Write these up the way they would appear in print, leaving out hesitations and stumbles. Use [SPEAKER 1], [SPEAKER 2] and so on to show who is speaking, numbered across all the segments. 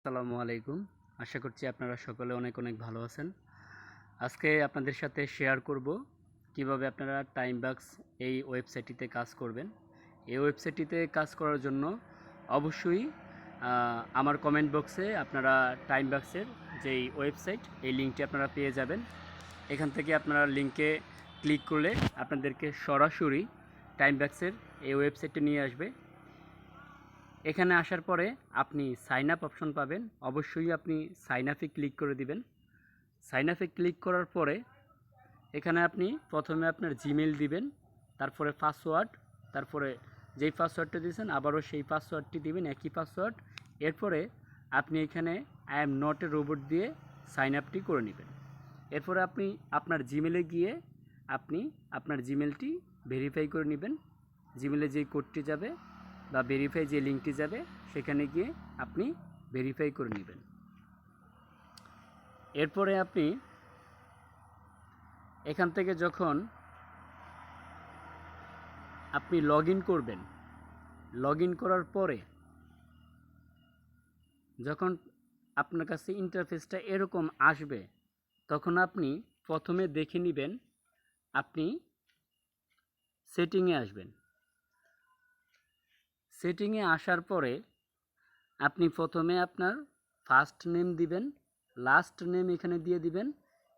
[SPEAKER 1] আসসালামু আলাইকুম। আশা করছি আপনারা সকলে অনেক অনেক ভালো আছেন। আজকে আপনাদের সাথে শেয়ার করব কিভাবে আপনারা টাইমবাক্স এই ওয়েবসাইটটিতে কাজ করবেন। এই ওয়েবসাইটটিতে কাজ করার জন্য অবশ্যই আমার কমেন্ট বক্সে আপনারা টাইমবাক্সের যেই ওয়েবসাইট এই লিঙ্কটি আপনারা পেয়ে যাবেন। এখান থেকে আপনারা লিঙ্কে ক্লিক করলে আপনাদেরকে সরাসরি টাইমবাক্সের এই ওয়েবসাইটে নিয়ে আসবে। এখানে আসার পরে আপনি সাইন আপ অপশন পাবেন। অবশ্যই আপনি সাইন আপে ক্লিক করে দিবেন। সাইন আপে ক্লিক করার পরে এখানে আপনি প্রথমে আপনার জিমেইল দিবেন, তারপরে পাসওয়ার্ড, তারপরে যেই পাসওয়ার্ডটা দিয়েছেন আবারও সেই পাসওয়ার্ডটি দিবেন, একই পাসওয়ার্ড। এরপরে আপনি এখানে I am not a robot দিয়ে সাইন আপটি করে নেবেন। এরপরে আপনি আপনার জিমেলে গিয়ে আপনি আপনার জিমেলটি ভেরিফাই করে নেবেন। জিমেলে যেই কোডটি যাবে বা ভেরিফাই যে লিঙ্কটি যাবে সেখানে গিয়ে আপনি ভেরিফাই করে নেবেন। এরপরে আপনি এখান থেকে যখন আপনি লগ ইন করবেন, লগ ইন করার পরে যখন আপনার কাছে ইন্টারফেসটা এরকম আসবে তখন আপনি প্রথমে দেখে নেবেন, আপনি সেটিংয়ে আসবেন। সেটিংয়ে আসার পরে আপনি প্রথমে আপনার ফার্স্ট নেম দিবেন, লাস্ট নেম এখানে দিয়ে দিবেন,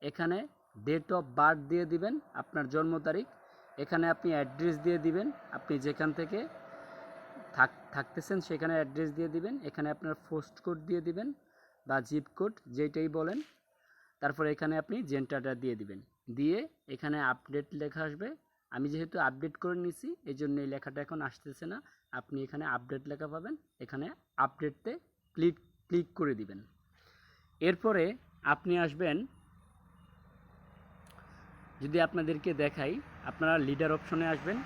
[SPEAKER 1] এখানে ডেট অফ বার্থ দিয়ে দিবেন, আপনার জন্ম তারিখ, এখানে আপনি অ্যাড্রেস দিয়ে দিবেন, আপনি যেখান থেকে থাকতেছেন সেখানে অ্যাড্রেস দিয়ে দিবেন, এখানে আপনার পোস্ট কোড দিয়ে দিবেন বা জিপ কোড যেটাই বলেন, তারপরে এখানে আপনি জেন্ডারটা দিয়ে দিবেন, দিয়ে এখানে আপডেট লেখা আসবে। আমি যেহেতু আপডেট করে নিছি এই জন্য এই লেখাটা এখন আসতেছে না, আপনি এখানে আপডেট লেখা পাবেন, এখানে আপডেটতে ক্লিক করে দিবেন। এরপরে আপনি আসবেন, যদি আপনাদেরকে দেখাই, আপনারা লিডার অপশনে আসবেন।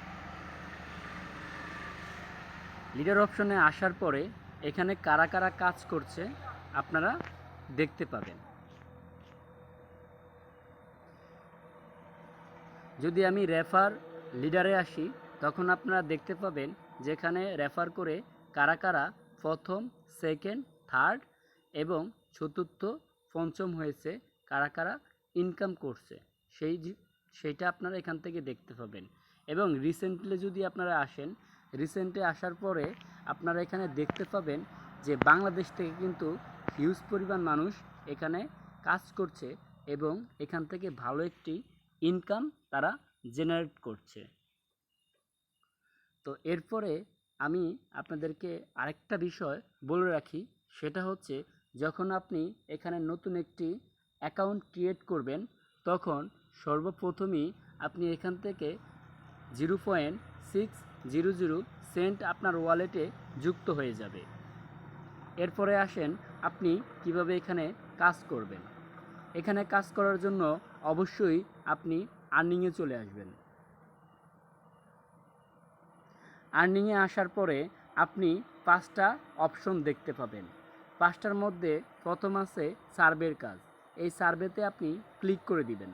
[SPEAKER 1] লিডার অপশনে আসার পরে এখানে কারা কারা কাজ করছে আপনারা দেখতে পাবেন। যদি আমি রেফার লিডারে আসি তখন আপনারা দেখতে পাবেন যেখানে রেফার করে কারা কারা প্রথম, সেকেন্ড, থার্ড এবং চতুর্থ, পঞ্চম হয়েছে, কারা কারা ইনকাম করছে সেইটা আপনারা এখান থেকে দেখতে পাবেন। এবং রিসেন্টলি যদি আপনারা আসেন, রিসেন্টলি আসার পরে আপনারা এখানে দেখতে পাবেন যে বাংলাদেশ থেকে কিন্তু হিউজ পরিমাণ মানুষ এখানে কাজ করছে এবং এখান থেকে ভালো একটি ইনকাম তারা জেনারেট করছে। তো এরপরে আমি আপনাদেরকে আরেকটা বিষয় বলে রাখি, সেটা হচ্ছে যখন আপনি এখানে নতুন একটি অ্যাকাউন্ট ক্রিয়েট করবেন তখন সর্বপ্রথমই আপনি এখান থেকে 0.600 সেন্ট আপনার ওয়ালেটে যুক্ত হয়ে যাবে। এরপরে আসেন আপনি কিভাবে এখানে কাজ করবেন। এখানে কাজ করার জন্য অবশ্যই আপনি আর্নিংয়ে চলে আসবেন। আর্নিংয়ে আসার পরে আপনি 5টা অপশন দেখতে পাবেন। 5টার মধ্যে প্রথম আছে সার্ভের কাজ। এই সার্ভেতে আপনি ক্লিক করে দিবেন।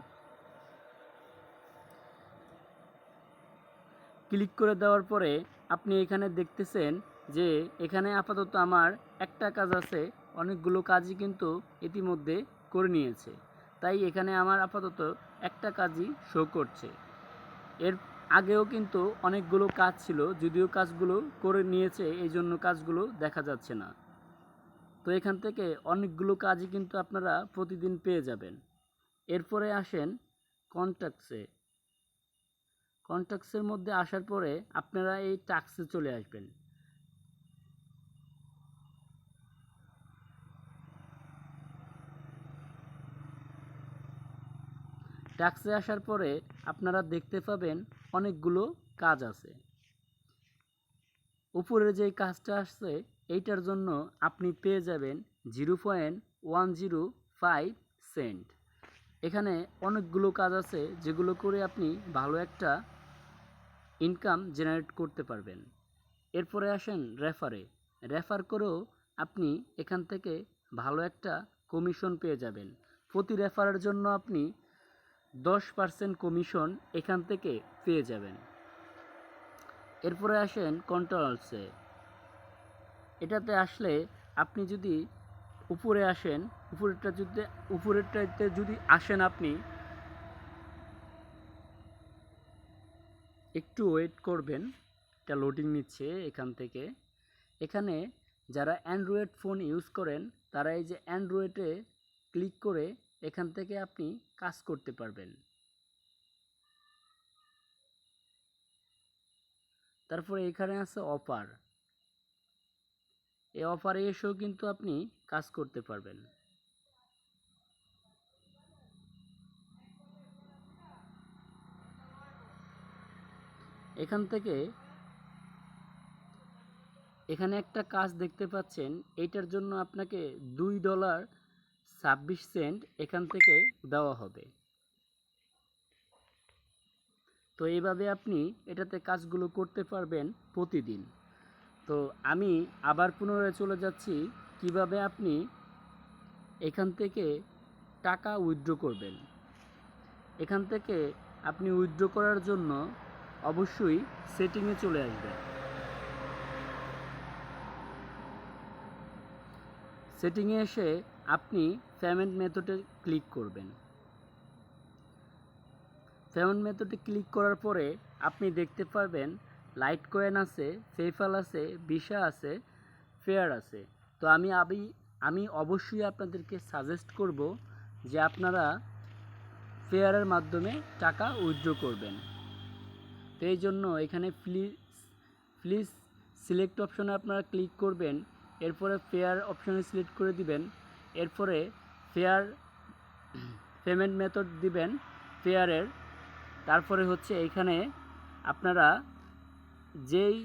[SPEAKER 1] ক্লিক করে দেওয়ার পরে আপনি এখানে দেখতেছেন যে এখানে আপাতত আমার একটা কাজ আছে, অনেকগুলো কাজই কিন্তু ইতিমধ্যে করে নিয়েছে, তাই এখানে আমার আপাতত একটা কাজই শো করছে। এর আগেও কিন্তু অনেকগুলো কাজ ছিল, যদিও কাজগুলো করে নিয়েছে এই জন্য কাজগুলো দেখা যাচ্ছে না। তো এখান থেকে অনেকগুলো কাজই কিন্তু আপনারা প্রতিদিন পেয়ে যাবেন। এরপরে আসেন কন্ট্যাক্টসে। কন্ট্যাক্টসের মধ্যে আসার পরে আপনারা এই টাস্কে চলে আসবেন। টাস্কে আসার পরে আপনারা দেখতে পাবেন অনেকগুলো কাজ আছে। উপরে যে কাজটা আসছে এইটার জন্য আপনি পেয়ে যাবেন 0.105 সেন্ট। এখানে অনেকগুলো কাজ আছে যেগুলো করে আপনি ভালো একটা ইনকাম জেনারেট করতে পারবেন। এরপরে আসেন রেফারে। রেফার করেও আপনি এখান থেকে ভালো একটা কমিশন পেয়ে যাবেন। প্রতি রেফারের জন্য আপনি 10% কমিশন এখান থেকে পেয়ে যাবেন। এরপরে আসেন কন্ট্রোলসে। এটাতে আসলে আপনি যদি উপরে আসেন, উপরেরটাতে যদি আসেন আপনি, একটু ওয়েট করবেন, এটা লোডিং নিচ্ছে এখান থেকে। এখানে যারা অ্যান্ড্রয়েড ফোন ইউজ করেন তারা এই যে অ্যান্ড্রয়েডে ক্লিক করে এখান থেকে আপনি কাজ করতে পারবেন। তারপরে এখানে আছে অফার, এই অফারে এসেও কিন্তু আপনি কাজ করতে পারবেন। এখান থেকে এখানে একটা কাজ দেখতে পাচ্ছেন, এইটার জন্য আপনাকে $2.26 এখান থেকে দেওয়া হবে। তো এইভাবে আপনি এটাতে কাজগুলো করতে পারবেন প্রতিদিন। তো আমি আবার পুনরায় চলে যাচ্ছি কিভাবে আপনি এখান থেকে টাকা উইথড্র করবেন। এখান থেকে আপনি উইথড্র করার জন্য অবশ্যই সেটিংয়ে চলে আসবেন। সেটিংয়ে এসে আপনি পেমেন্ট মেথডে ক্লিক করবেন। পেমেন্ট মেথডে ক্লিক করার পরে আপনি দেখতে পারবেন লাইট কয়েন আছে, পেপ্যাল আছে, ভিসা আছে, ফেয়ার আছে। তো আমি অবশ্যই আপনাদেরকে সাজেস্ট করব যে আপনারা ফেয়ারের মাধ্যমে টাকা উইথড্র করবেন। তো এই জন্য এখানে প্লিজ সিলেক্ট অপশনে আপনারা ক্লিক করবেন, এরপরে ফেয়ার অপশনে সিলেক্ট করে দিবেন, এরপরে ফেয়ার পেমেন্ট মেথড দিবেন ফেয়ারের। তারপরে হচ্ছে এইখানে আপনারা যেই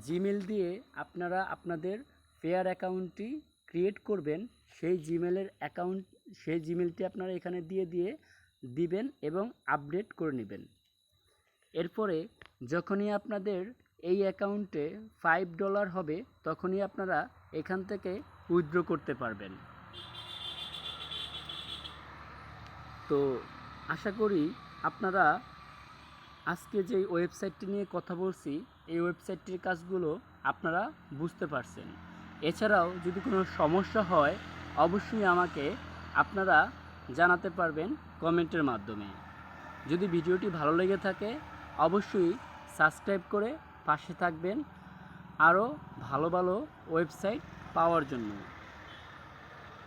[SPEAKER 1] জিমেল দিয়ে আপনারা আপনাদের ফেয়ার অ্যাকাউন্টটি ক্রিয়েট করবেন সেই জিমেলটি আপনারা এখানে দিয়ে দিবেন এবং আপডেট করে নেবেন। এরপরে যখনই আপনাদের এই অ্যাকাউন্টে $5 হবে তখনই আপনারা এখান থেকে উইথড্র করতে পারবেন। তো আশা করি আপনারা আজকে যে ওয়েবসাইটটি নিয়ে কথা বলছি এই ওয়েবসাইটটির কাজগুলো আপনারা বুঝতে পারছেন। এছাড়াও যদি কোনো সমস্যা হয় অবশ্যই আমাকে আপনারা জানাতে পারবেন কমেন্টের মাধ্যমে। যদি ভিডিওটি ভালো লেগে থাকে অবশ্যই সাবস্ক্রাইব করে পাশে থাকবেন আরও ভালো ভালো ওয়েবসাইট পাওয়ার জন্য।